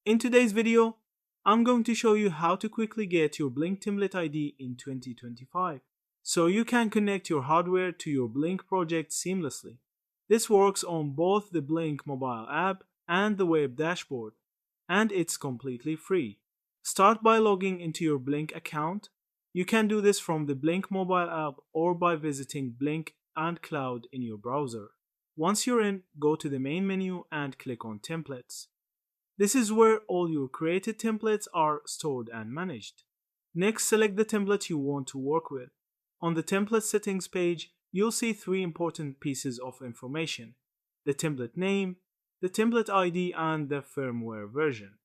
In today's video, I'm going to show you how to quickly get your Blynk template ID in 2025, so you can connect your hardware to your Blynk project seamlessly. This works on both the Blynk mobile app and the web dashboard, and it's completely free. Start by logging into your Blynk account. You can do this from the Blynk mobile app or by visiting Blynk and Cloud in your browser. Once you're in, go to the main menu and click on Templates. This is where all your created templates are stored and managed. Next, select the template you want to work with. On the template settings page, you'll see three important pieces of information: the template name, the template ID, and the firmware version.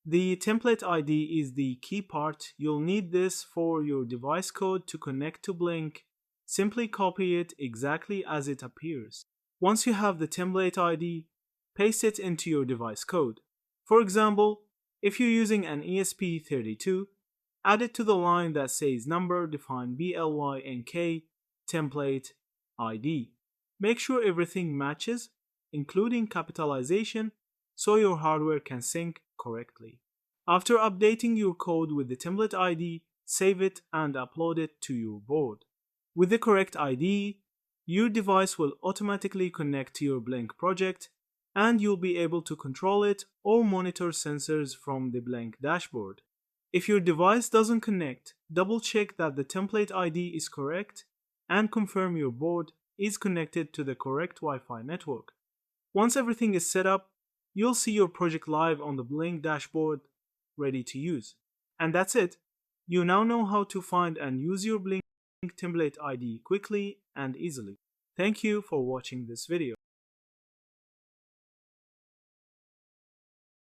The template ID is the key part. You'll need this for your device code to connect to Blynk. Simply copy it exactly as it appears. Once you have the template ID, paste it into your device code. For example, if you're using an ESP32, add it to the line that says number define BLYNK template ID. Make sure everything matches, including capitalization, so your hardware can sync correctly. After updating your code with the template ID, save it and upload it to your board. With the correct ID, your device will automatically connect to your Blynk project, and you'll be able to control it or monitor sensors from the Blynk dashboard. If your device doesn't connect, double check that the template ID is correct and confirm your board is connected to the correct Wi-Fi network. Once everything is set up, you'll see your project live on the Blynk dashboard, ready to use. And that's it. You now know how to find and use your Blynk template ID quickly and easily. Thank you for watching this video.